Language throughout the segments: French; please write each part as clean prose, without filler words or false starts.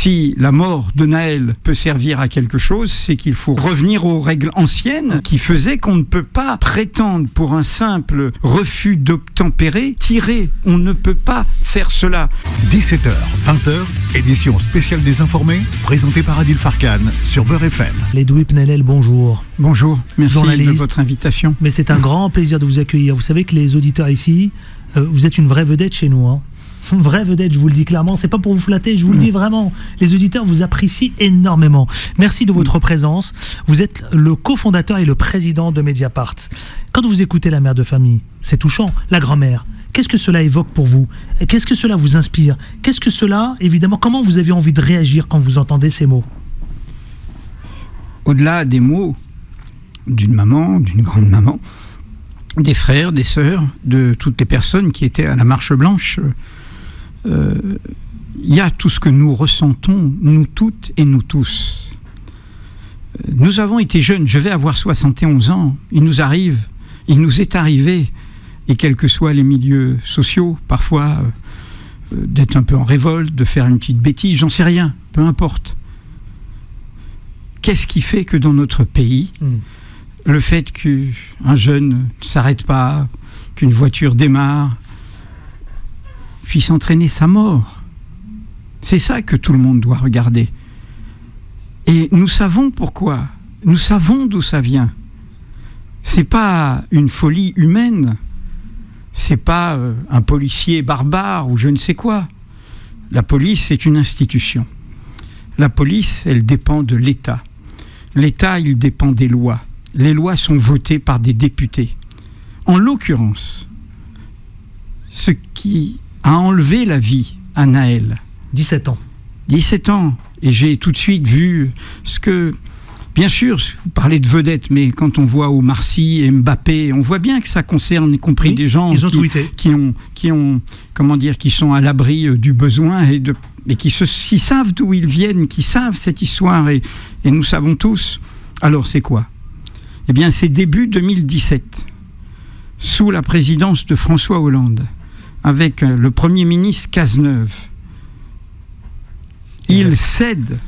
Si la mort de Naël peut servir à quelque chose, c'est qu'il faut revenir aux règles anciennes qui faisaient qu'on ne peut pas prétendre pour un simple refus d'obtempérer, tirer. On ne peut pas faire cela. 17h, 20h, édition spéciale désinformée, présentée par Adil Farkan sur Beurre FM. Ledwip Pnellel, bonjour. Bonjour, merci Journaliste. de votre invitation. Mais c'est un grand plaisir de vous accueillir. Vous savez que les auditeurs ici, vous êtes une vraie vedette chez nous, hein. Une vraie vedette, je vous le dis clairement, c'est pas pour vous flatter, je vous le dis vraiment. Les auditeurs vous apprécient énormément. Merci de votre présence. Vous êtes le cofondateur et le président de Mediapart. Quand vous écoutez la mère de famille, c'est touchant, la grand-mère. Qu'est-ce que cela évoque pour vous? Qu'est-ce que cela vous inspire? Qu'est-ce que cela, évidemment, comment vous avez envie de réagir quand vous entendez ces mots? Au-delà des mots d'une maman, d'une grande maman, des frères, des sœurs, de toutes les personnes qui étaient à la marche blanche, il y a tout ce que nous ressentons, nous toutes et nous tous. Nous avons été jeunes, je vais avoir 71 ans, il nous est arrivé, et quels que soient les milieux sociaux, parfois d'être un peu en révolte, de faire une petite bêtise, j'en sais rien, peu importe. Qu'est-ce qui fait que dans notre pays, le fait qu'un jeune ne s'arrête pas, qu'une voiture démarre, puisse entraîner sa mort? C'est ça que tout le monde doit regarder. Et nous savons pourquoi. Nous savons d'où ça vient. C'est pas une folie humaine. C'est pas un policier barbare ou je ne sais quoi. La police, c'est une institution. La police, elle dépend de l'État. L'État, il dépend des lois. Les lois sont votées par des députés. En l'occurrence, ce qui a enlevé la vie à Naël. 17 ans. 17 ans. Et j'ai tout de suite vu ce que... Bien sûr, vous parlez de vedettes, mais quand on voit Omar Sy et Mbappé, on voit bien que ça concerne, y compris des gens qui sont à l'abri du besoin et qui savent d'où ils viennent, qui savent cette histoire, et nous savons tous. Alors c'est quoi? Eh bien, c'est début 2017, sous la présidence de François Hollande, avec le Premier ministre Cazeneuve. Il cède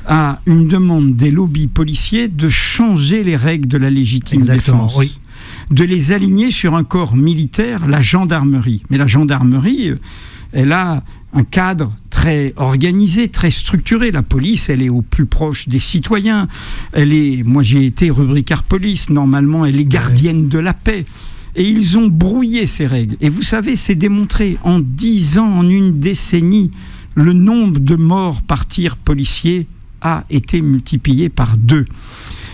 à une demande des lobbies policiers de changer les règles de la légitime défense, oui, de les aligner sur un corps militaire, la gendarmerie. Mais la gendarmerie, elle a un cadre très organisé, très structuré. La police, elle est au plus proche des citoyens. Moi, j'ai été rubricard police. Normalement, elle est gardienne de la paix. Et ils ont brouillé ces règles. Et vous savez, c'est démontré. En 10 ans, en une décennie, le nombre de morts par tir policier a été multiplié par 2.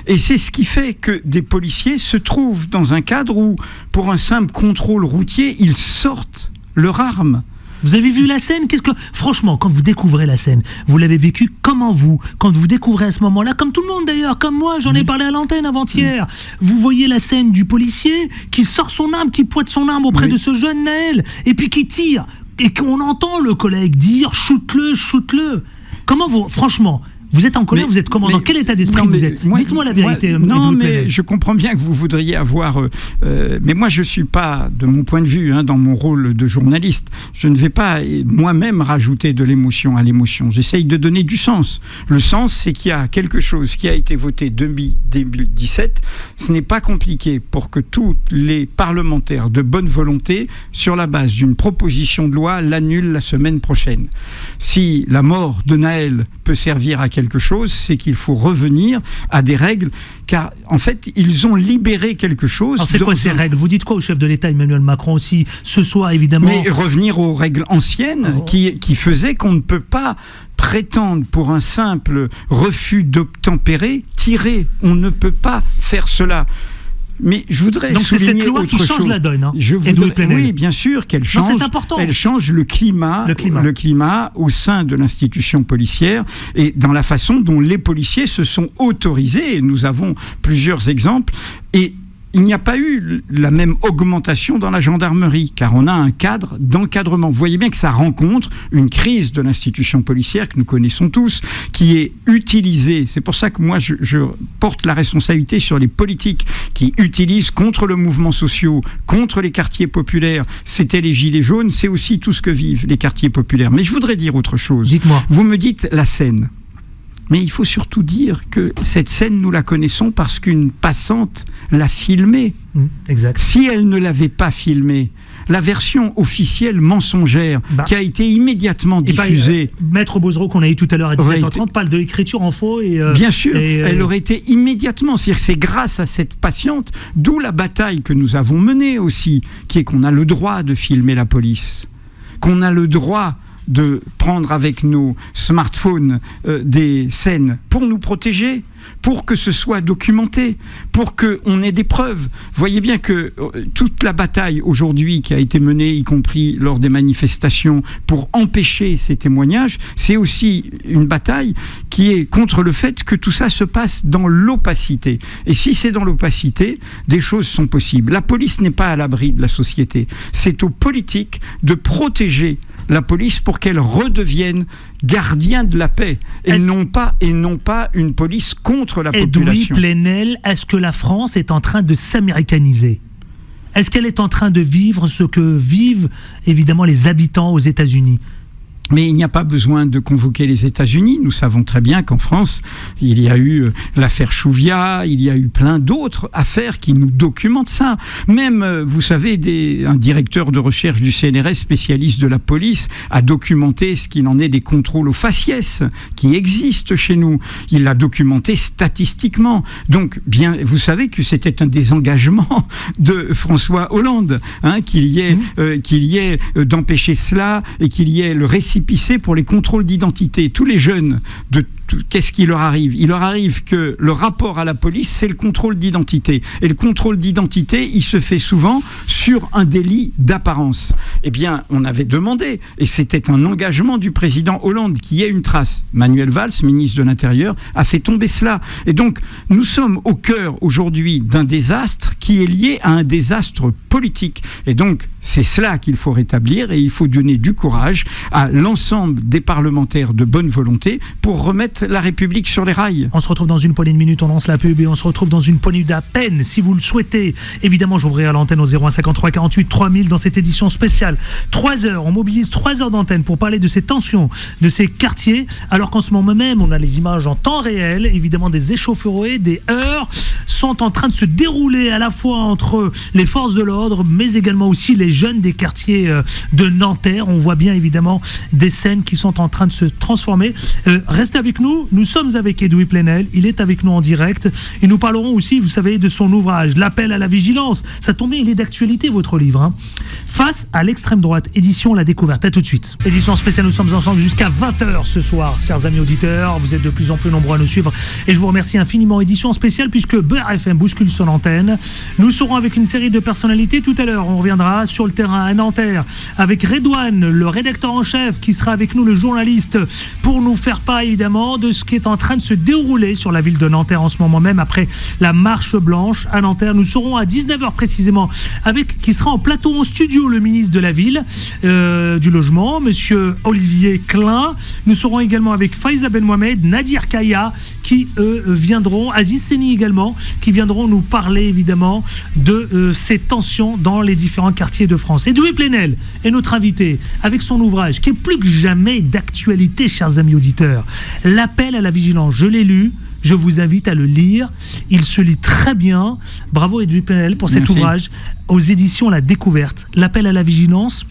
Et c'est ce qui fait que des policiers se trouvent dans un cadre où, pour un simple contrôle routier, ils sortent leur arme. Vous avez vu la scène? Franchement, quand vous découvrez la scène, vous l'avez vécu comment vous? Quand vous découvrez à ce moment-là, comme tout le monde d'ailleurs, comme moi, j'en ai parlé à l'antenne avant-hier, vous voyez la scène du policier qui sort son arme, qui pointe son arme auprès de ce jeune Naël, et puis qui tire, et qu'on entend le collègue dire « shoot-le, shoot-le ». Comment vous, franchement, vous êtes en colère, vous êtes comment? Dans quel état d'esprit vous êtes? Dites-moi la vérité. Non, mais je comprends bien que vous voudriez avoir... mais moi, je ne suis pas, de mon point de vue, dans mon rôle de journaliste, je ne vais pas moi-même rajouter de l'émotion à l'émotion. J'essaye de donner du sens. Le sens, c'est qu'il y a quelque chose qui a été voté début 2017. Ce n'est pas compliqué pour que tous les parlementaires de bonne volonté, sur la base d'une proposition de loi, l'annulent la semaine prochaine. Si la mort de Naël peut servir à quelque chose, c'est qu'il faut revenir à des règles, car en fait, ils ont libéré quelque chose. Alors c'est quoi ces règles? Vous dites quoi au chef de l'État Emmanuel Macron aussi ce soir, évidemment? Mais revenir aux règles anciennes qui faisaient qu'on ne peut pas prétendre pour un simple refus d'obtempérer, tirer. On ne peut pas faire cela. Mais je voudrais souligner autre chose. Donc c'est cette loi qui change la donne, hein, oui, bien sûr qu'elle change. Non, c'est important. Elle change le climat au sein de l'institution policière et dans la façon dont les policiers se sont autorisés. Et nous avons plusieurs exemples. Et il n'y a pas eu la même augmentation dans la gendarmerie, car on a un cadre d'encadrement. Vous voyez bien que ça rencontre une crise de l'institution policière que nous connaissons tous, qui est utilisée. C'est pour ça que moi, je porte la responsabilité sur les politiques qui utilisent contre le mouvement social, contre les quartiers populaires. C'était les gilets jaunes, c'est aussi tout ce que vivent les quartiers populaires. Mais je voudrais dire autre chose. Dites-moi. Vous me dites la Seine. Mais il faut surtout dire que cette scène, nous la connaissons parce qu'une passante l'a filmée. Exact. Si elle ne l'avait pas filmée, la version officielle mensongère qui a été immédiatement diffusée... Maître Bozereau, qu'on a eu tout à l'heure à 17h30, parle de l'écriture en faux. Bien sûr, elle aurait été immédiatement. C'est grâce à cette patiente, d'où la bataille que nous avons menée aussi, qui est qu'on a le droit de filmer la police, qu'on a le droit de prendre avec nos smartphones des scènes pour nous protéger, pour que ce soit documenté, pour qu'on ait des preuves. Vous voyez bien que toute la bataille aujourd'hui qui a été menée, y compris lors des manifestations, pour empêcher ces témoignages, c'est aussi une bataille qui est contre le fait que tout ça se passe dans l'opacité. Et si c'est dans l'opacité, des choses sont possibles. La police n'est pas à l'abri de la société. C'est aux politiques de protéger la police pour qu'elle redevienne gardien de la paix et non pas une police contre la population. Edoui Plenel, est-ce que la France est en train de s'américaniser ? Est-ce qu'elle est en train de vivre ce que vivent évidemment les habitants aux États-Unis ? Mais il n'y a pas besoin de convoquer les États-Unis. Nous savons très bien qu'en France, il y a eu l'affaire Chouviat, il y a eu plein d'autres affaires qui nous documentent ça. Même, vous savez, un directeur de recherche du CNRS, spécialiste de la police, a documenté ce qu'il en est des contrôles aux faciès qui existent chez nous. Il l'a documenté statistiquement. Donc, bien, vous savez que c'était un des engagements de François Hollande, qu'il y ait d'empêcher cela et qu'il y ait le récipicé pour les contrôles d'identité. Tous les jeunes, qu'est-ce qui leur arrive ? Il leur arrive que le rapport à la police, c'est le contrôle d'identité. Et le contrôle d'identité, il se fait souvent sur un délit d'apparence. Eh bien, on avait demandé, et c'était un engagement du président Hollande, qu'il y ait une trace. Manuel Valls, ministre de l'Intérieur, a fait tomber cela. Et donc, nous sommes au cœur aujourd'hui d'un désastre qui est lié à un désastre politique. Et donc, c'est cela qu'il faut rétablir et il faut donner du courage à l'ensemble des parlementaires de bonne volonté pour remettre la République sur les rails. On se retrouve dans une poignée de minutes, on lance la pub et on se retrouve dans une poignée d'à peine, si vous le souhaitez. Évidemment, j'ouvrirai l'antenne au 01 53 48 3000 dans cette édition spéciale. 3 heures, on mobilise 3 heures d'antenne pour parler de ces tensions, de ces quartiers, alors qu'en ce moment même, on a les images en temps réel, évidemment des échauffourées, des heurts sont en train de se dérouler à la fois entre les forces de l'ordre, mais également aussi les jeunes des quartiers de Nanterre. On voit bien évidemment des scènes qui sont en train de se transformer. Restez avec nous, nous sommes avec Edoui Plenel, il est avec nous en direct et nous parlerons aussi, vous savez, de son ouvrage, L'appel à la vigilance. Ça tombe bien, il est d'actualité votre livre. Face à l'extrême droite, édition La Découverte. À tout de suite. Édition spéciale, nous sommes ensemble jusqu'à 20h ce soir, chers amis auditeurs. Vous êtes de plus en plus nombreux à nous suivre et je vous remercie infiniment. Édition spéciale puisque Beurre FM bouscule son antenne. Nous serons avec une série de personnalités tout à l'heure. On reviendra sur le terrain à Nanterre avec Redouane, le rédacteur en chef, qui sera avec nous, le journaliste, pour nous faire part évidemment de ce qui est en train de se dérouler sur la ville de Nanterre en ce moment même après la marche blanche à Nanterre. Nous serons à 19h précisément avec, qui sera en plateau en studio, le ministre de la ville, du logement, monsieur Olivier Klein. Nous serons également avec Faiza Ben Mohamed, Nadir Kaya, qui viendront, Aziz Seni également, qui viendront nous parler évidemment de ces tensions dans les différents quartiers de France. Edoui Plenel est notre invité avec son ouvrage qui est plus que jamais d'actualité, chers amis auditeurs. L'appel à la vigilance, je l'ai lu. Je vous invite à le lire. Il se lit très bien. Bravo Edoui Plenel pour cet ouvrage aux éditions La Découverte. L'appel à la vigilance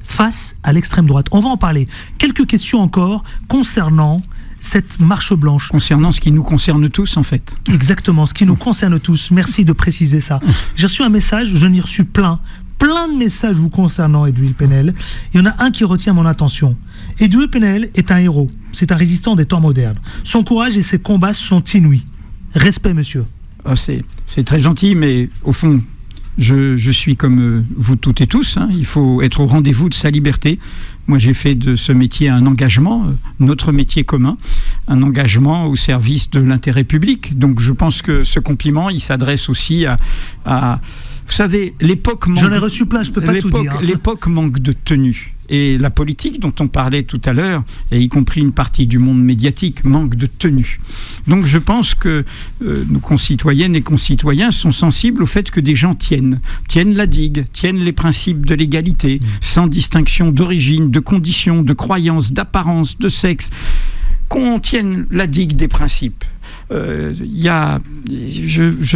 face à l'extrême droite. On va en parler. Quelques questions encore concernant cette marche blanche. Concernant ce qui nous concerne tous, en fait. Exactement, ce qui nous concerne tous. Merci de préciser ça. J'ai reçu un message, je n'ai reçu plein de messages vous concernant, Edoui Plenel. Il y en a un qui retient mon attention. Edoui Plenel est un héros. C'est un résistant des temps modernes. Son courage et ses combats sont inouïs. Respect, monsieur. Oh, c'est très gentil, mais au fond, je suis comme vous toutes et tous. Il faut être au rendez-vous de sa liberté. Moi, j'ai fait de ce métier un engagement, notre métier commun. un engagement au service de l'intérêt public. Donc je pense que ce compliment, il s'adresse aussi à vous savez, l'époque manque... J'en ai reçu plein, je peux pas tout dire. L'époque manque de tenue. Et la politique dont on parlait tout à l'heure, et y compris une partie du monde médiatique, manque de tenue. Donc je pense que nos concitoyennes et concitoyens sont sensibles au fait que des gens tiennent la digue, tiennent les principes de l'égalité, sans distinction d'origine, de condition, de croyance, d'apparence, de sexe, qu'on tienne la digue des principes. Je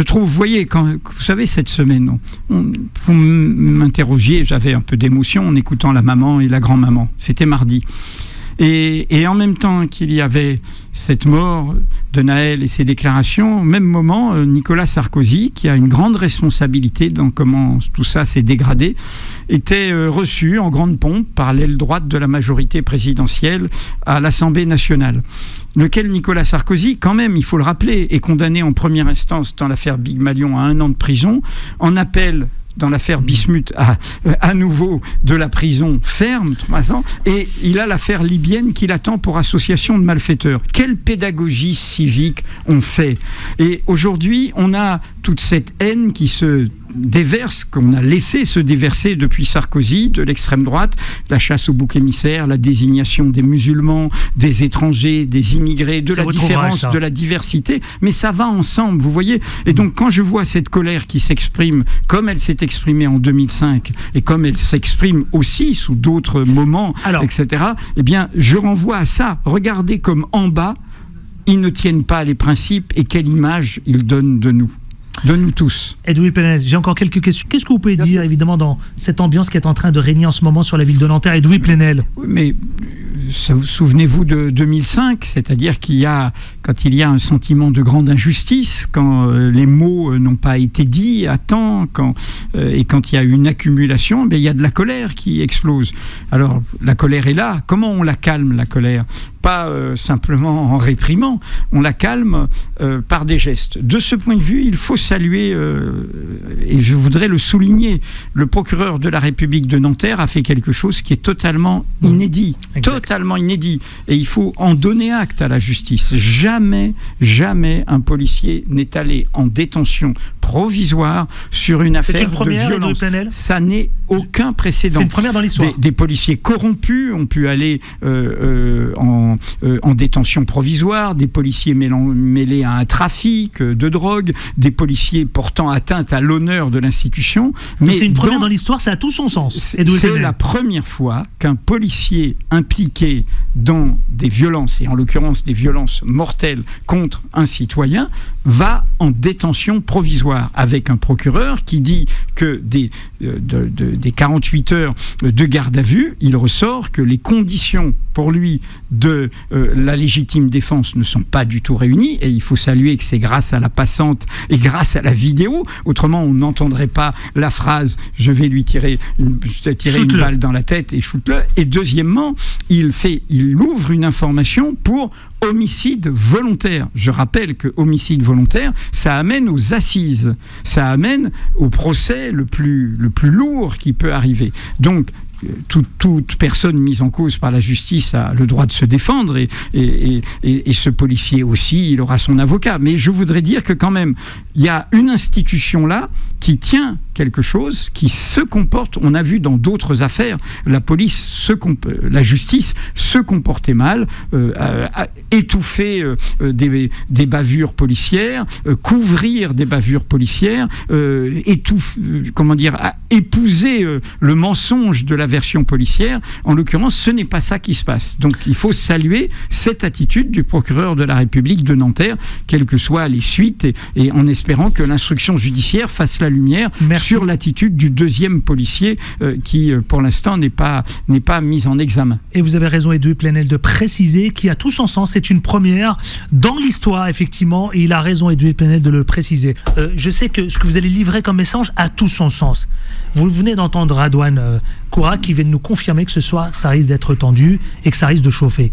trouve, vous voyez, vous savez, cette semaine, vous m'interrogiez, j'avais un peu d'émotion en écoutant la maman et la grand-maman. C'était mardi. Et en même temps qu'il y avait cette mort de Naël et ses déclarations, au même moment, Nicolas Sarkozy, qui a une grande responsabilité dans comment tout ça s'est dégradé, était reçu en grande pompe par l'aile droite de la majorité présidentielle à l'Assemblée nationale. Lequel Nicolas Sarkozy, quand même, il faut le rappeler, est condamné en première instance dans l'affaire Big Malion à 1 an de prison, en appel dans l'affaire Bismuth à nouveau de la prison ferme, 3 ans, et il a l'affaire libyenne qui l'attend pour association de malfaiteurs. Quelle pédagogie civique on fait? Et aujourd'hui, on a toute cette haine qui se déverse, qu'on a laissé se déverser depuis Sarkozy, de l'extrême droite, la chasse au bouc émissaire, la désignation des musulmans, des étrangers, des immigrés, de la différence, de la diversité, mais ça va ensemble, vous voyez. Et donc quand je vois cette colère qui s'exprime comme elle s'est exprimée en 2005 et comme elle s'exprime aussi sous d'autres moments, etc., eh bien je renvoie à ça. Regardez comme en bas, ils ne tiennent pas les principes et quelle image ils donnent de nous tous. Edoui Plenel, j'ai encore quelques questions. Qu'est-ce que vous pouvez dire, évidemment, dans cette ambiance qui est en train de régner en ce moment sur la ville de Nanterre? Edoui Plenel. Oui, mais souvenez-vous de 2005, c'est-à-dire quand il y a un sentiment de grande injustice, quand les mots n'ont pas été dits à temps, et quand il y a une accumulation, il y a de la colère qui explose. Alors, la colère est là. Comment on la calme, la colère? Pas simplement en réprimant, on la calme par des gestes. De ce point de vue, il faut saluer, et je voudrais le souligner, le procureur de la République de Nanterre a fait quelque chose qui est totalement inédit. Totalement inédit. Et il faut en donner acte à la justice. Jamais un policier n'est allé en détention provisoire sur une affaire de violence. Ça n'est aucun précédent. C'est une première dans l'histoire. Des policiers corrompus ont pu aller en détention provisoire, des policiers mêlés à un trafic de drogue, des policiers portant atteinte à l'honneur de l'institution. Mais c'est une première dans l'histoire, ça a tout son sens. C'est la première fois qu'un policier impliqué dans des violences, et en l'occurrence des violences mortelles contre un citoyen, va en détention provisoire, avec un procureur qui dit que des 48 heures de garde à vue, il ressort que les conditions pour lui de la légitime défense ne sont pas du tout réunies, et il faut saluer que c'est grâce à la passante et grâce à la vidéo, autrement on n'entendrait pas la phrase « je vais lui tirer une balle dans la tête et shoot-le ». Et deuxièmement, il ouvre une information pour homicide volontaire. Je rappelle que homicide volontaire, ça amène aux assises, ça amène au procès le plus lourd qui peut arriver. Donc, toute personne mise en cause par la justice a le droit de se défendre, et ce policier aussi, il aura son avocat. Mais je voudrais dire que quand même, il y a une institution là qui tient quelque chose, qui se comporte, on a vu dans d'autres affaires, la justice se comportait mal, étouffer des bavures policières, couvrir des bavures policières, épouser le mensonge de la version policière. En l'occurrence, ce n'est pas ça qui se passe. Donc il faut saluer cette attitude du procureur de la République de Nanterre, quelles que soient les suites, et en espérant que l'instruction judiciaire fasse la lumière sur l'attitude du deuxième policier qui, pour l'instant, n'est pas mise en examen. Et vous avez raison, Edoui Plenel, de préciser qu'il y a tout son sens. C'est une première dans l'histoire, effectivement, et il a raison, Edoui Plenel, de le préciser. Je sais que ce que vous allez livrer comme message a tout son sens. Vous venez d'entendre Radouane Koura qui vient de nous confirmer que ce soir, ça risque d'être tendu et que ça risque de chauffer.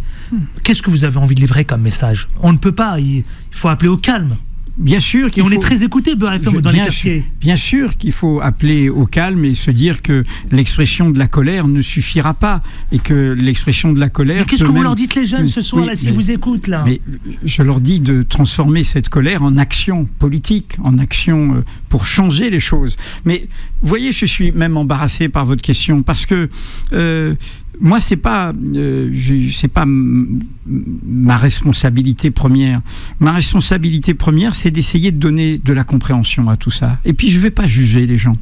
Qu'est-ce que vous avez envie de livrer comme message? On ne peut pas, il faut appeler au calme. bien sûr qu'il faut... on est très écouté, Beurre FM, dans les quartiers. Bien sûr qu'il faut appeler au calme et se dire que l'expression de la colère ne suffira pas et que l'expression de la colère... Mais qu'est-ce que vous leur dites, les jeunes, ce soir, s'ils vous écoutent, là? Mais je leur dis de transformer cette colère en action politique, en action pour changer les choses. Mais vous voyez, je suis même embarrassé par votre question parce que... moi, c'est pas ma responsabilité première. Ma responsabilité première, c'est d'essayer de donner de la compréhension à tout ça. Et puis, je vais pas juger les gens.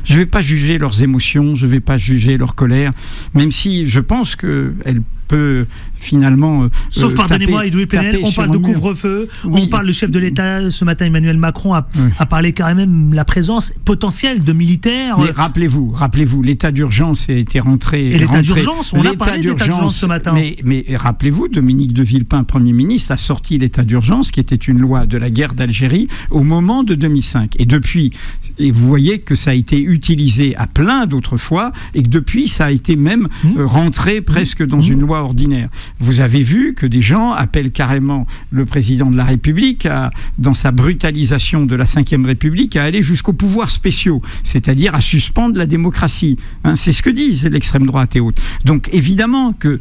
Je vais pas juger leurs émotions. Je vais pas juger leur colère, même si je pense que elle peut finalement sauf pardonnez-moi, Edoui Plenel, on parle de couvre-feu, oui. On parle, le chef de l'État ce matin, Emmanuel Macron a parlé quand même la présence potentielle de militaires. Mais rappelez-vous, l'état d'urgence a été rentré. Et l'état d'urgence, on a parlé d'état d'urgence ce matin. Mais rappelez-vous, Dominique de Villepin, Premier ministre, a sorti l'état d'urgence, qui était une loi de la guerre d'Algérie, au moment de 2005. Et depuis, vous voyez que ça a été utilisé à plein d'autres fois, et que depuis, ça a été même rentré presque dans une loi ordinaire. Vous avez vu que des gens appellent carrément le président de la République, dans sa brutalisation de la Ve République, à aller jusqu'aux pouvoirs spéciaux, c'est-à-dire à suspendre la démocratie. C'est ce que disent l'extrême droite et autres. Donc évidemment que...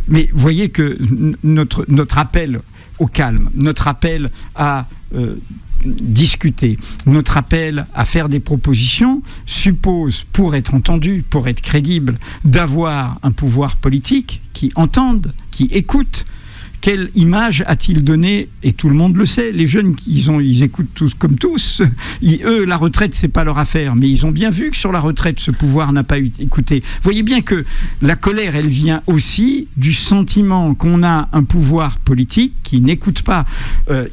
mais voyez que notre appel au calme, notre appel à... discuter, notre appel à faire des propositions suppose, pour être entendu, pour être crédible, d'avoir un pouvoir politique qui entende, qui écoute. Quelle image a-t-il donné? Et tout le monde le sait, les jeunes, ils écoutent tous comme tous. Eux, la retraite, c'est pas leur affaire. Mais ils ont bien vu que sur la retraite, ce pouvoir n'a pas écouté. Vous voyez bien que la colère, elle vient aussi du sentiment qu'on a un pouvoir politique qui n'écoute pas.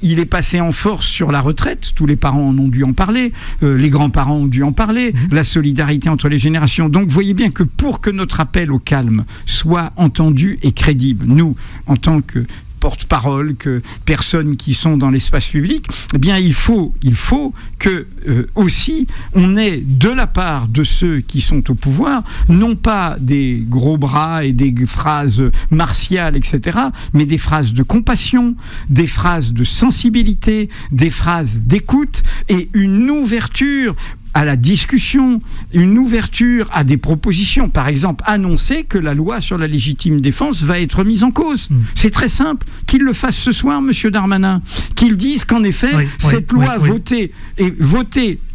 Il est passé en force sur la retraite. Tous les parents en ont dû en parler. Les grands-parents ont dû en parler. La solidarité entre les générations. Donc, vous voyez bien que pour que notre appel au calme soit entendu et crédible, nous, en tant que porte-parole, que personnes qui sont dans l'espace public, eh bien il faut que aussi on ait de la part de ceux qui sont au pouvoir, non pas des gros bras et des phrases martiales, etc., mais des phrases de compassion, des phrases de sensibilité, des phrases d'écoute et une ouverture à la discussion, une ouverture à des propositions. Par exemple, annoncer que la loi sur la légitime défense va être mise en cause. C'est très simple. Qu'il le fasse ce soir, Monsieur Darmanin. Qu'il dise qu'en effet, cette loi votée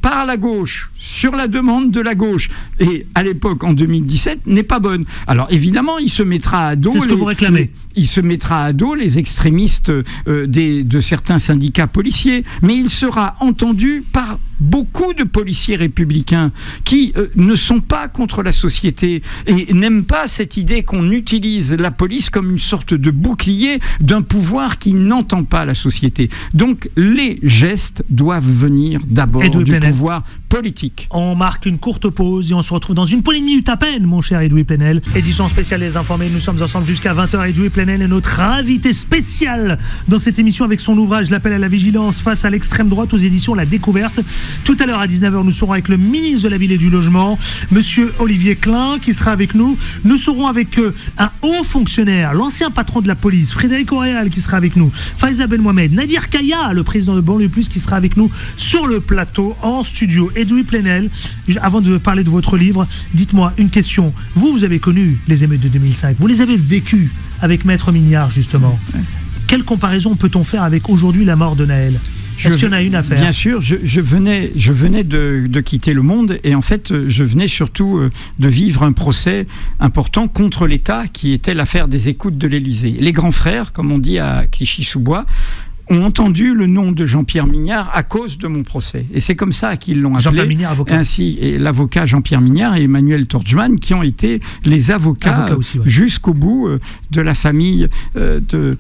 par la gauche, sur la demande de la gauche, et à l'époque, en 2017, n'est pas bonne. Alors évidemment, il se mettra à dos... C'est ce que vous réclamez. Il se mettra à dos les extrémistes de certains syndicats policiers, mais il sera entendu par beaucoup de policiers républicains qui ne sont pas contre la société et n'aiment pas cette idée qu'on utilise la police comme une sorte de bouclier d'un pouvoir qui n'entend pas la société. Donc les gestes doivent venir d'abord du pouvoir politique. On marque une courte pause et on se retrouve dans une poignée de minutes à peine, mon cher Edoui Plenel. Édition spéciale Les Informés, nous sommes ensemble jusqu'à 20h. Edoui Plenel est notre invité spécial dans cette émission avec son ouvrage L'appel à la vigilance face à l'extrême droite aux éditions La Découverte. Tout à l'heure à 19h, nous serons avec le ministre de la Ville et du Logement, Monsieur Olivier Klein, qui sera avec nous. Nous serons avec un haut fonctionnaire, l'ancien patron de la police, Frédéric Auréal, qui sera avec nous. Faiza Ben Mohamed, Nadir Kaya, le président de Banlieue Plus, qui sera avec nous sur le plateau en studio. Edoui Plenel, avant de parler de votre livre, dites-moi une question. Vous avez connu les émeutes de 2005, vous les avez vécues avec Maître Mignard, justement. Quelle comparaison peut-on faire avec aujourd'hui la mort de Naël ? Est-ce qu'il y en a une à faire ? Bien sûr, je venais de quitter le monde et en fait, je venais surtout de vivre un procès important contre l'État qui était l'affaire des écoutes de l'Élysée. Les grands frères, comme on dit à Clichy-sous-Bois, ont entendu le nom de Jean-Pierre Mignard à cause de mon procès. Et c'est comme ça qu'ils l'ont appelé. Jean-Pierre Mignard, avocat. Ainsi, et l'avocat Jean-Pierre Mignard et Emmanuel Torjman, qui ont été les avocats aussi, jusqu'au bout de la famille de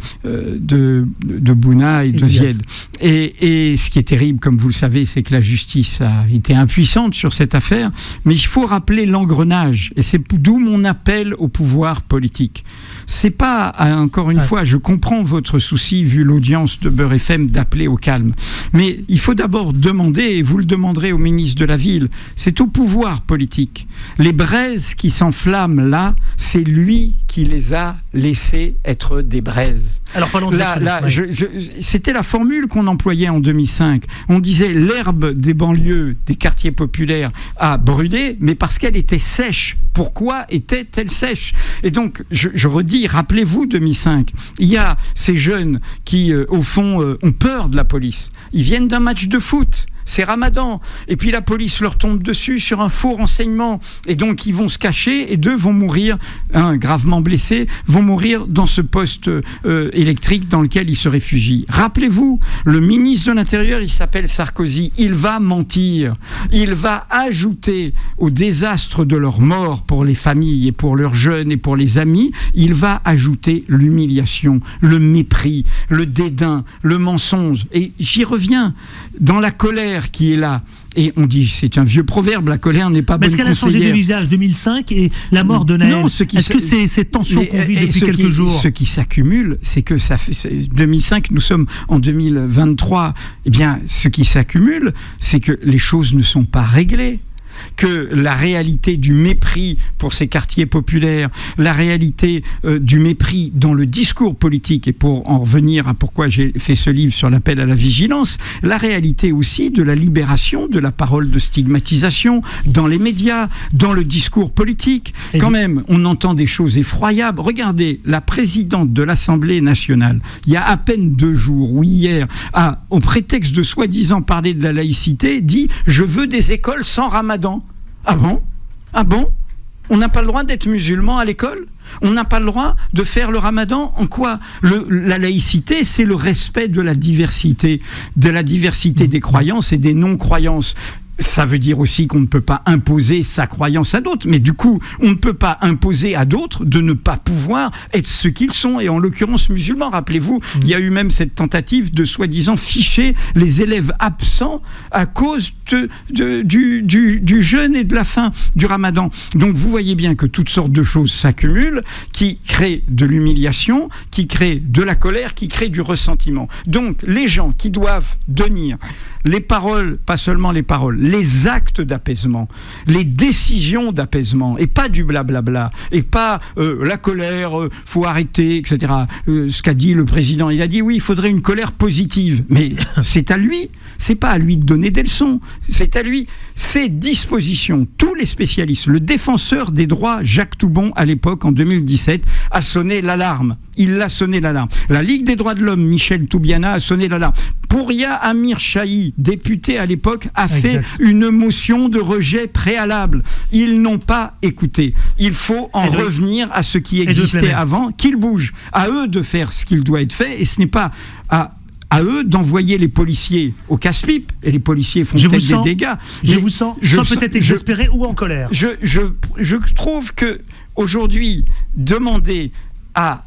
Bouna et de Zied. Et ce qui est terrible, comme vous le savez, c'est que la justice a été impuissante sur cette affaire. Mais il faut rappeler l'engrenage. Et c'est d'où mon appel au pouvoir politique. C'est pas, encore une fois, je comprends votre souci, vu l'audience de Beurre FM d'appeler au calme. Mais il faut d'abord demander, et vous le demanderez au ministre de la Ville, c'est au pouvoir politique. Les braises qui s'enflamment là, c'est lui qui les a laissées être des braises. Alors, c'était la formule qu'on employait en 2005. On disait l'herbe des banlieues, des quartiers populaires a brûlé, mais parce qu'elle était sèche. Pourquoi était-elle sèche? Et donc, je redis, rappelez-vous 2005, il y a ces jeunes qui, au fond, ont peur de la police. Ils viennent d'un match de foot. C'est Ramadan, et puis la police leur tombe dessus sur un faux renseignement, et donc ils vont se cacher, et 2 vont mourir, gravement blessés, vont mourir dans ce poste électrique dans lequel ils se réfugient. Rappelez-vous, le ministre de l'Intérieur, il s'appelle Sarkozy, il va mentir, il va ajouter au désastre de leur mort pour les familles et pour leurs jeunes et pour les amis, il va ajouter l'humiliation, le mépris, le dédain, le mensonge, et j'y reviens, dans la colère qui est là. Et on dit, c'est un vieux proverbe, la colère n'est pas bonne conseillère. Est-ce qu'elle a changé de visage 2005 et la mort de Naël? Non, est-ce que c'est cette tension qu'on vit depuis quelques jours? Ce qui s'accumule, c'est que ça fait 2005, nous sommes en 2023. Eh bien, ce qui s'accumule, c'est que les choses ne sont pas réglées. Que la réalité du mépris pour ces quartiers populaires, la réalité du mépris dans le discours politique, et pour en revenir à pourquoi j'ai fait ce livre sur l'appel à la vigilance, la réalité aussi de la libération de la parole de stigmatisation dans les médias, dans le discours politique. Quand même, on entend des choses effroyables. Regardez, la présidente de l'Assemblée nationale, il y a à peine 2 jours, ou hier, au prétexte de soi-disant parler de la laïcité, dit « Je veux des écoles sans Ramadan ». Ah bon? Ah bon? On n'a pas le droit d'être musulman à l'école? On n'a pas le droit de faire le Ramadan? En quoi? La laïcité, c'est le respect de la diversité des croyances et des non-croyances. Ça veut dire aussi qu'on ne peut pas imposer sa croyance à d'autres, mais du coup, on ne peut pas imposer à d'autres de ne pas pouvoir être ce qu'ils sont, et en l'occurrence musulmans. Rappelez-vous, il y a eu même cette tentative de soi-disant ficher les élèves absents à cause du jeûne et de la fin du Ramadan. Donc vous voyez bien que toutes sortes de choses s'accumulent, qui créent de l'humiliation, qui créent de la colère, qui créent du ressentiment. Donc les gens qui doivent tenir les paroles, pas seulement les paroles, les actes d'apaisement, les décisions d'apaisement, et pas du blablabla, et pas la colère, faut arrêter, etc. Ce qu'a dit le président, il a dit oui, il faudrait une colère positive, mais c'est à lui, c'est pas à lui de donner des leçons, c'est à lui. Ces dispositions, tous les spécialistes, le défenseur des droits Jacques Toubon à l'époque, en 2017, a sonné l'alarme. Il a sonné l'alarme. La Ligue des droits de l'homme, Michel Toubiana, a sonné l'alarme. Pouria Amir Chahi, député à l'époque, a fait une motion de rejet préalable. Ils n'ont pas écouté. Il faut en revenir à ce qui existait avant, qu'ils bougent. À eux de faire ce qu'il doit être fait, et ce n'est pas à eux d'envoyer les policiers au casse-pipe, et les policiers font peut-être des dégâts. Je vous sens peut-être exaspéré ou en colère. Je trouve que aujourd'hui, demander à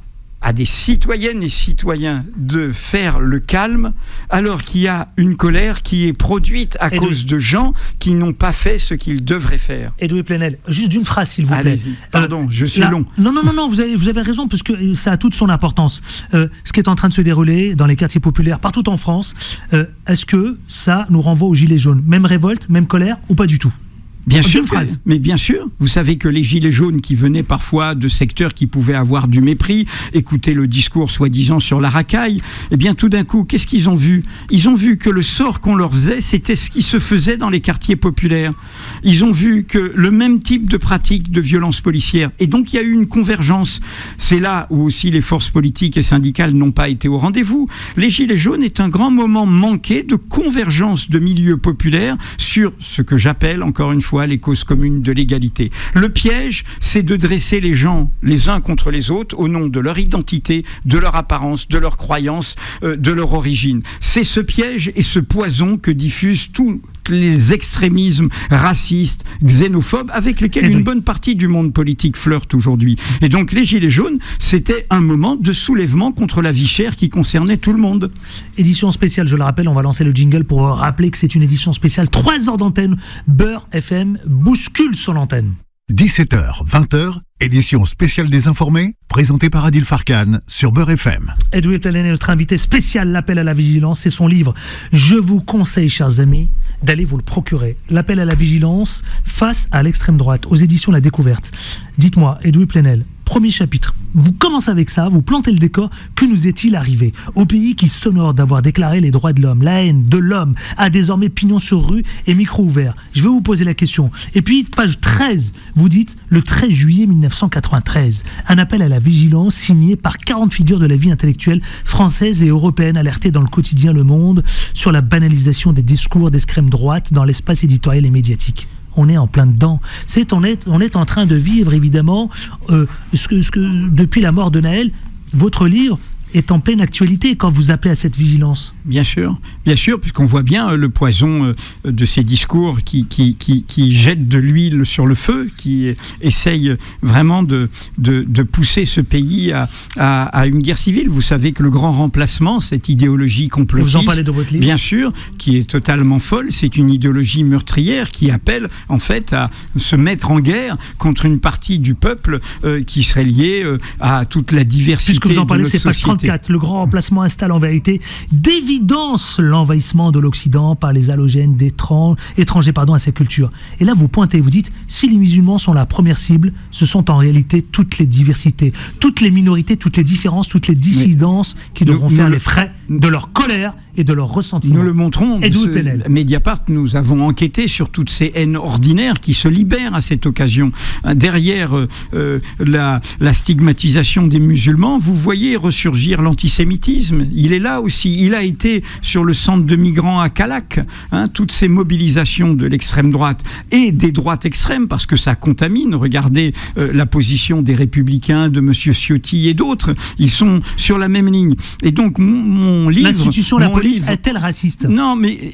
des citoyennes et citoyens de faire le calme, alors qu'il y a une colère qui est produite à cause de gens qui n'ont pas fait ce qu'ils devraient faire. Edoui Plenel, juste d'une phrase, s'il vous plaît. Allez-y, pardon, je suis long. Non, vous avez raison, parce que ça a toute son importance. Ce qui est en train de se dérouler dans les quartiers populaires partout en France, est-ce que ça nous renvoie aux gilets jaunes? Même révolte, même colère, ou pas du tout? Bien sûr, mais bien sûr, vous savez que les gilets jaunes qui venaient parfois de secteurs qui pouvaient avoir du mépris, écouter le discours soi-disant sur la racaille, eh bien tout d'un coup, qu'est-ce qu'ils ont vu? Ils ont vu que le sort qu'on leur faisait, c'était ce qui se faisait dans les quartiers populaires. Ils ont vu que le même type de pratique de violence policière, et donc il y a eu une convergence. C'est là où aussi les forces politiques et syndicales n'ont pas été au rendez-vous. Les gilets jaunes est un grand moment manqué de convergence de milieux populaires sur ce que j'appelle, encore une fois, les causes communes de l'égalité. Le piège, c'est de dresser les gens les uns contre les autres au nom de leur identité, de leur apparence, de leur croyance, de leur origine. C'est ce piège et ce poison que diffusent tous les extrémismes racistes, xénophobes, avec lesquels une bonne partie du monde politique flirte aujourd'hui. Et donc les Gilets jaunes, c'était un moment de soulèvement contre la vie chère qui concernait tout le monde. Édition spéciale, je le rappelle, on va lancer le jingle pour rappeler que c'est une édition spéciale, 3 heures d'antenne, Beurre FM bouscule son antenne. 17h, 20h, édition spéciale des informés, présentée par Adil Farkan sur Beurre FM. Edoui Plenel est notre invité spécial, l'appel à la vigilance, c'est son livre. Je vous conseille, chers amis, d'aller vous le procurer. L'appel à la vigilance face à l'extrême droite, aux éditions La Découverte. Dites-moi, Edoui Plenel, premier chapitre. Vous commencez avec ça, vous plantez le décor. Que nous est-il arrivé au pays qui s'honore d'avoir déclaré les droits de l'homme? La haine de l'homme a désormais pignon sur rue et micro ouvert. Je vais vous poser la question. Et puis, page 13, vous dites le 13 juillet 1993, un appel à la vigilance signé par 40 figures de la vie intellectuelle française et européenne alertées dans le quotidien Le Monde sur la banalisation des discours d'extrême droite dans l'espace éditorial et médiatique. On est en plein dedans. On est en train de vivre, évidemment, depuis la mort de Naël, votre livre est en pleine actualité quand vous appelez à cette vigilance. Bien sûr, puisqu'on voit bien le poison de ces discours qui jettent de l'huile sur le feu, qui essayent vraiment de pousser ce pays à une guerre civile. Vous savez que le grand remplacement, cette idéologie complotiste, vous en parlez dans votre livre, bien sûr, qui est totalement folle, c'est une idéologie meurtrière qui appelle en fait à se mettre en guerre contre une partie du peuple qui serait liée à toute la diversité de notre société. Puisque vous en parlez, c'est page 34. Le grand remplacement installe en vérité d'évidence l'envahissement de l'Occident par les halogènes étrangers à sa culture. Et là, vous pointez, vous dites, si les musulmans sont la première cible, ce sont en réalité toutes les diversités, toutes les minorités, toutes les différences, toutes les dissidences qui devront faire les frais de leur colère et de leur ressentiment. Nous le montrons. Mediapart, nous avons enquêté sur toutes ces haines ordinaires qui se libèrent à cette occasion. Derrière la stigmatisation des musulmans, vous voyez ressurgir l'antisémitisme. Il est là aussi. Il a été sur le centre de migrants à Calac. Toutes ces mobilisations de l'extrême droite et des droites extrêmes, parce que ça contamine. Regardez la position des Républicains, de M. Ciotti et d'autres. Ils sont sur la même ligne. Et donc, mon livre... L'institution, la police, est-elle raciste? Non, mais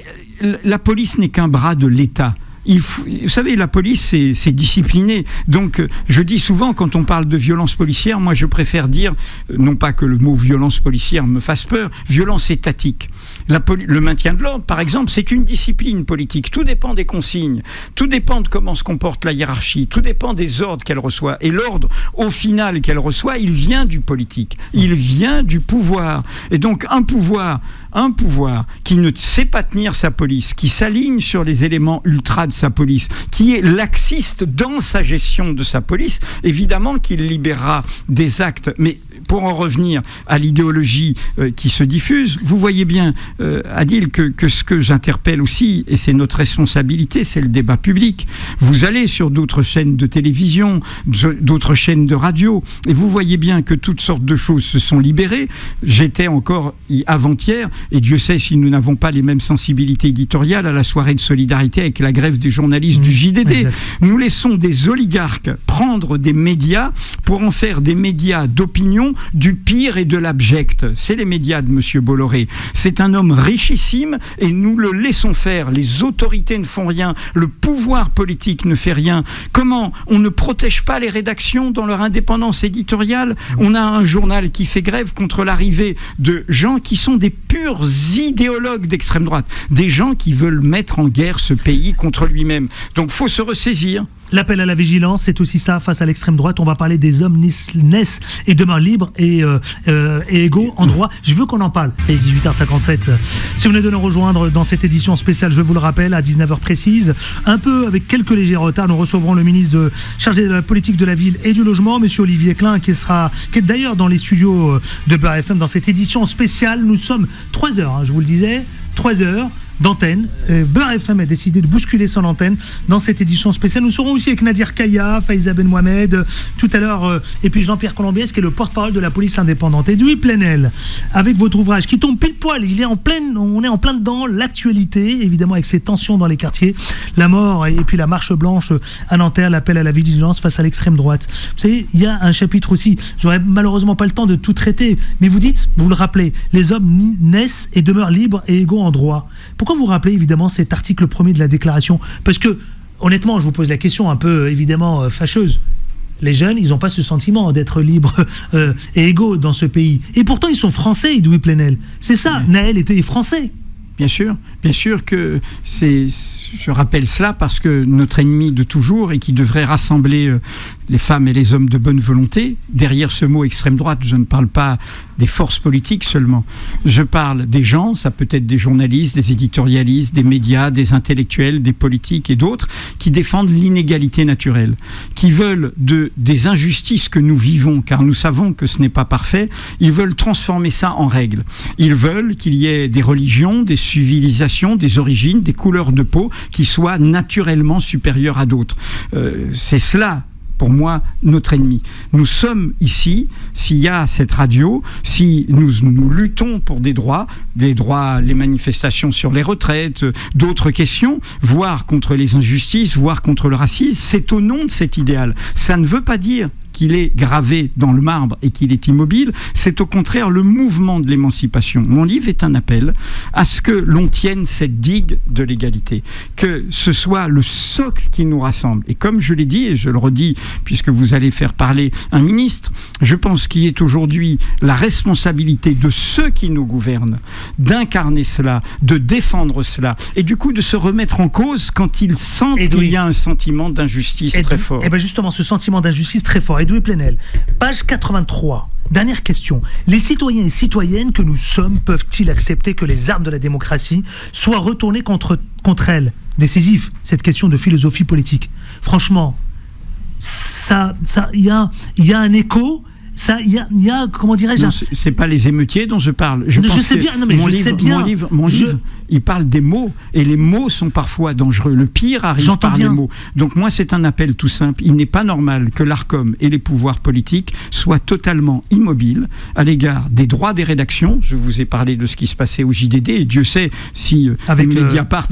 la police n'est qu'un bras de l'État. Vous savez, la police, c'est discipliné. Donc, je dis souvent, quand on parle de violence policière, moi, je préfère dire, non pas que le mot violence policière me fasse peur, violence étatique. Le maintien de l'ordre, par exemple, c'est une discipline politique. Tout dépend des consignes. Tout dépend de comment se comporte la hiérarchie. Tout dépend des ordres qu'elle reçoit. Et l'ordre, au final, qu'elle reçoit, il vient du politique. Il vient du pouvoir. Et donc, un pouvoir qui ne sait pas tenir sa police, qui s'aligne sur les éléments ultra de sa police, qui est laxiste dans sa gestion de sa police, évidemment qu'il libérera des actes. Mais pour en revenir à l'idéologie qui se diffuse, vous voyez bien, Adil, que ce que j'interpelle aussi, et c'est notre responsabilité, c'est le débat public. Vous allez sur d'autres chaînes de télévision, d'autres chaînes de radio, et vous voyez bien que toutes sortes de choses se sont libérées. J'étais encore avant-hier, et Dieu sait si nous n'avons pas les mêmes sensibilités éditoriales, à la soirée de solidarité avec la grève des journalistes du JDD. Exact. Nous laissons des oligarques prendre des médias pour en faire des médias d'opinion du pire et de l'abject. C'est les médias de M. Bolloré. C'est un homme richissime et nous le laissons faire. Les autorités ne font rien. Le pouvoir politique ne fait rien. Comment on ne protège pas les rédactions dans leur indépendance éditoriale? On a un journal qui fait grève contre l'arrivée de gens qui sont des purs idéologues d'extrême droite. Des gens qui veulent mettre en guerre ce pays contre lui-même. Donc il faut se ressaisir. L'appel à la vigilance, c'est aussi ça, face à l'extrême droite. On va parler des hommes naissent et demeurent libres et égaux en droit. Je veux qu'on en parle. Et 18h57. Si vous venez de nous rejoindre dans cette édition spéciale, je vous le rappelle, à 19h précise, un peu avec quelques légers retards, nous recevrons le ministre chargé de la politique de la ville et du logement, monsieur Olivier Klein, qui est d'ailleurs dans les studios de Beurre FM dans cette édition spéciale. Nous sommes 3 heures, je vous le disais, 3 heures d'antenne. Beurre FM a décidé de bousculer son antenne dans cette édition spéciale. Nous serons aussi avec Nadir Kaya, Faiza Ben Mohamed, tout à l'heure, et puis Jean-Pierre Colombiès, qui est le porte-parole de la police indépendante. Edoui Plenel, avec votre ouvrage qui tombe pile poil, on est en plein dedans, l'actualité, évidemment, avec ces tensions dans les quartiers, la mort et puis la marche blanche à Nanterre, l'appel à la vigilance face à l'extrême droite. Vous savez, il y a un chapitre aussi, j'aurais malheureusement pas le temps de tout traiter, mais vous le rappelez, les hommes naissent et demeurent libres et égaux en droit. Pourquoi vous rappelez évidemment cet article 1er de la déclaration? Parce que, honnêtement, je vous pose la question un peu évidemment fâcheuse. Les jeunes, ils n'ont pas ce sentiment d'être libres et égaux dans ce pays. Et pourtant, ils sont français, Edoui Plenel. C'est ça, Naël était français. Bien sûr que je rappelle cela parce que notre ennemi de toujours et qui devrait rassembler les femmes et les hommes de bonne volonté, derrière ce mot extrême droite, je ne parle pas des forces politiques seulement, je parle des gens, ça peut être des journalistes, des éditorialistes, des médias, des intellectuels, des politiques et d'autres, qui défendent l'inégalité naturelle, qui veulent des injustices que nous vivons, car nous savons que ce n'est pas parfait, ils veulent transformer ça en règle. Ils veulent qu'il y ait des religions, des civilisations, des origines, des couleurs de peau qui soient naturellement supérieures à d'autres. C'est cela, pour moi, notre ennemi. Nous sommes ici, s'il y a cette radio, si nous luttons pour des droits, les manifestations sur les retraites, d'autres questions, voire contre les injustices, voire contre le racisme, c'est au nom de cet idéal. Ça ne veut pas dire qu'il est gravé dans le marbre et qu'il est immobile, c'est au contraire le mouvement de l'émancipation. Mon livre est un appel à ce que l'on tienne cette digue de l'égalité, que ce soit le socle qui nous rassemble. Et comme je l'ai dit, et je le redis, puisque vous allez faire parler un ministre, je pense qu'il est aujourd'hui la responsabilité de ceux qui nous gouvernent d'incarner cela, de défendre cela, et du coup de se remettre en cause quand ils sentent qu'il y a un sentiment d'injustice très fort. Et bien justement, ce sentiment d'injustice très fort. Edoui Plenel, page 83. Dernière question. Les citoyens et citoyennes que nous sommes peuvent-ils accepter que les armes de la démocratie soient retournées contre elles? Décisif, cette question de philosophie politique. Franchement, il y a un écho. Il y a, comment dirais-je... C'est pas les émeutiers dont je parle. Je sais bien, non mais je sais bien. Mon livre, il parle des mots, et les mots sont parfois dangereux. Le pire arrive par les mots. Donc moi, c'est un appel tout simple. Il n'est pas normal que l'Arcom et les pouvoirs politiques soient totalement immobiles à l'égard des droits des rédactions. Je vous ai parlé de ce qui se passait au JDD, et Dieu sait si Mediapart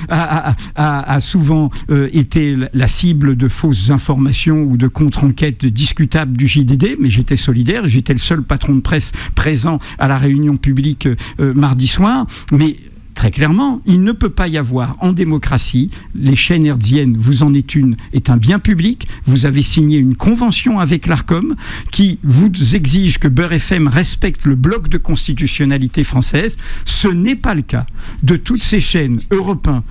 a souvent été la cible de fausses informations ou de contre-enquêtes discutables du JDD, mais j'étais solidaire, j'étais le seul patron de presse présent à la réunion publique mardi soir, mais très clairement, il ne peut pas y avoir en démocratie, les chaînes hertziennes, vous en êtes une, est un bien public, vous avez signé une convention avec l'Arcom qui vous exige que Beurre FM respecte le bloc de constitutionnalité française. Ce n'est pas le cas de toutes ces chaînes européennes,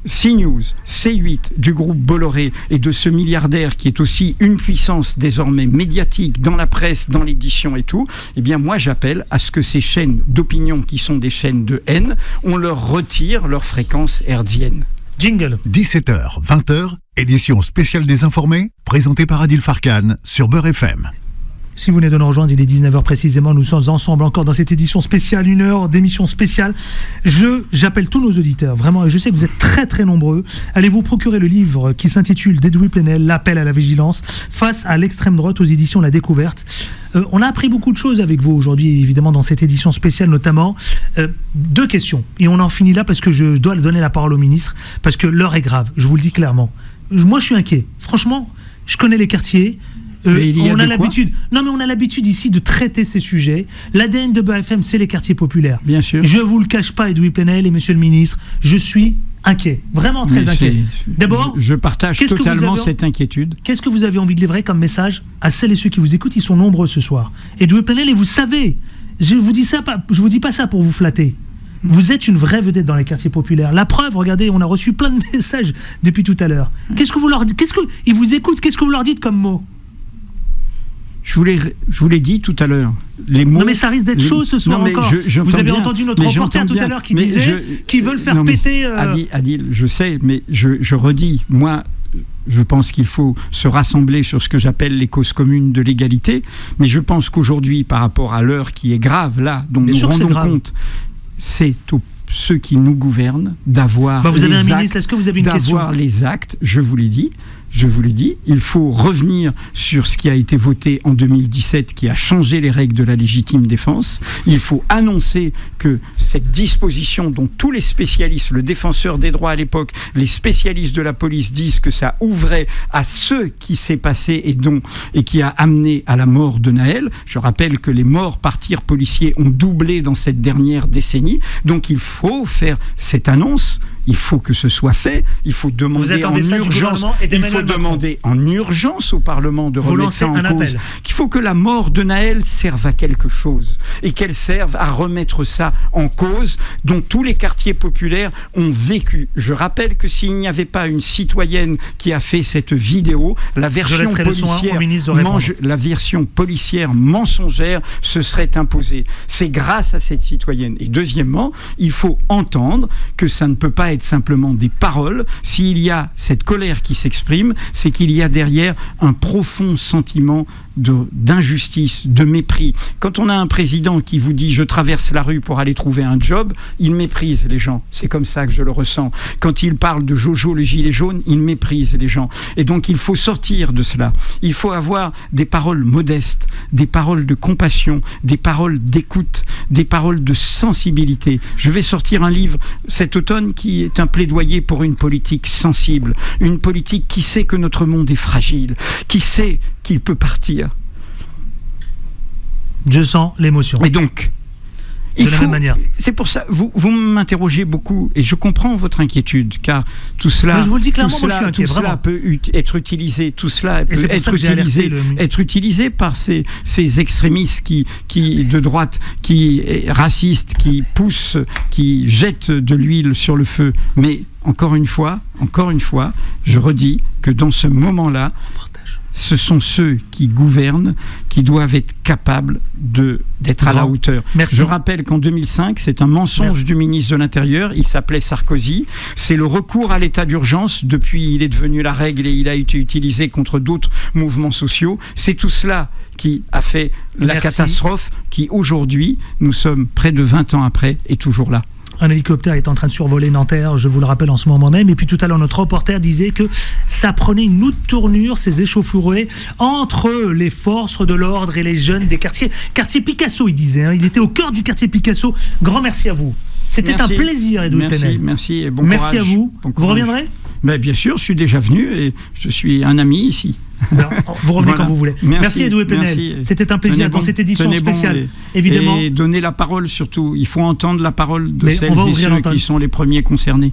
CNews, C8, du groupe Bolloré et de ce milliardaire qui est aussi une puissance désormais médiatique dans la presse, dans l'édition et tout, eh bien moi j'appelle à ce que ces chaînes d'opinion qui sont des chaînes de haine, on leur retire leur fréquence hertzienne. Jingle. 17h, 20h, édition spéciale des informés, présentée par Adil Farkan sur Beurre FM. Si vous venez de nous rejoindre, il est 19h précisément, nous sommes ensemble encore dans cette édition spéciale, 1 heure d'émission spéciale. J'appelle tous nos auditeurs, vraiment, et je sais que vous êtes très très nombreux. Allez vous procurer le livre qui s'intitule d'Edoui Plenel, l'appel à la vigilance face à l'extrême droite aux éditions La Découverte. On a appris beaucoup de choses avec vous aujourd'hui, évidemment, dans cette édition spéciale, notamment 2 questions. Et on en finit là parce que je dois donner la parole au ministre, parce que l'heure est grave, je vous le dis clairement. Moi, je suis inquiet. Franchement, je connais les quartiers. On a l'habitude ici de traiter ces sujets. L'ADN de Beurre FM, c'est les quartiers populaires. Bien sûr. Je vous le cache pas, Edoui Plenel et Monsieur le Ministre, je suis inquiet, vraiment très inquiet. D'abord, je partage totalement cette inquiétude. Qu'est-ce que vous avez envie de livrer comme message à celles et ceux qui vous écoutent? Ils sont nombreux ce soir. Edoui Plenel, et vous savez, je vous dis pas ça pour vous flatter. Vous êtes une vraie vedette dans les quartiers populaires. La preuve, regardez, on a reçu plein de messages depuis tout à l'heure. Qu'est-ce que vous leur dites? Ils vous écoutent, qu'est-ce que vous leur dites comme mots? Je vous l'ai dit tout à l'heure. Les mots, non mais ça risque d'être chaud ce soir encore. Vous avez entendu notre reporter tout à l'heure qui disait qu'ils veulent faire péter... Adil, je sais, mais je redis, moi... Je pense qu'il faut se rassembler sur ce que j'appelle les causes communes de l'égalité, mais je pense qu'aujourd'hui, par rapport à l'heure qui est grave, là, dont nous rendons compte, c'est ceux qui nous gouvernent d'avoir les actes, je vous l'ai dit, il faut revenir sur ce qui a été voté en 2017, qui a changé les règles de la légitime défense. Il faut annoncer que cette disposition dont tous les spécialistes, le défenseur des droits à l'époque, les spécialistes de la police disent que ça ouvrait à ce qui s'est passé et qui a amené à la mort de Naël. Je rappelle que les morts par tir policier ont doublé dans cette dernière décennie. Donc il faut faire cette annonce il faut que ce soit fait. Il faut demander en urgence. Il faut demander en urgence au Parlement de remettre ça en cause. Qu'il faut que la mort de Naël serve à quelque chose et qu'elle serve à remettre ça en cause, dont tous les quartiers populaires ont vécu. Je rappelle que s'il n'y avait pas une citoyenne qui a fait cette vidéo, la version policière mensongère se serait imposée. C'est grâce à cette citoyenne. Et deuxièmement, il faut entendre que ça ne peut pas être simplement des paroles. S'il y a cette colère qui s'exprime, c'est qu'il y a derrière un profond sentiment d'injustice, de mépris. Quand on a un président qui vous dit « je traverse la rue pour aller trouver un job », il méprise les gens. C'est comme ça que je le ressens. Quand il parle de Jojo le gilet jaune, il méprise les gens. Et donc il faut sortir de cela. Il faut avoir des paroles modestes, des paroles de compassion, des paroles d'écoute, des paroles de sensibilité. Je vais sortir un livre cet automne qui est un plaidoyer pour une politique sensible, une politique qui sait que notre monde est fragile, qui sait qu'il peut partir. Je sens l'émotion. Et donc, de la même manière. C'est pour ça, vous m'interrogez beaucoup et je comprends votre inquiétude, car tout cela, mais je vous le dis clairement, moi, je suis inquiet, cela peut être utilisé, tout cela peut être utilisé par ces extrémistes qui de droite, qui racistes, qui poussent, qui jettent de l'huile sur le feu. Mais encore une fois, je redis que dans ce moment-là, ce sont ceux qui gouvernent qui doivent être capables d'être à la hauteur. Merci. Je rappelle qu'en 2005, c'est un mensonge du ministre de l'Intérieur, il s'appelait Sarkozy. C'est le recours à l'état d'urgence, depuis il est devenu la règle et il a été utilisé contre d'autres mouvements sociaux. C'est tout cela qui a fait la catastrophe qui aujourd'hui, nous sommes près de 20 ans après, est toujours là. Un hélicoptère est en train de survoler Nanterre, je vous le rappelle en ce moment même. Et puis tout à l'heure, notre reporter disait que ça prenait une autre tournure, ces échauffourées, entre les forces de l'ordre et les jeunes des quartiers. Quartier Picasso, il disait. Hein. Il était au cœur du quartier Picasso. Grand merci à vous. C'était un plaisir, Edoui Plenel. Merci et bon courage. Merci à vous. Vous reviendrez ? Ben, bien sûr, je suis déjà venu et je suis un ami ici. Ben, vous revenez quand vous voulez. Merci Edoui Plenel. C'était un plaisir dans cette édition spéciale. Évidemment. Et donner la parole surtout. Il faut entendre la parole de celles et ceux qui sont les premiers concernés.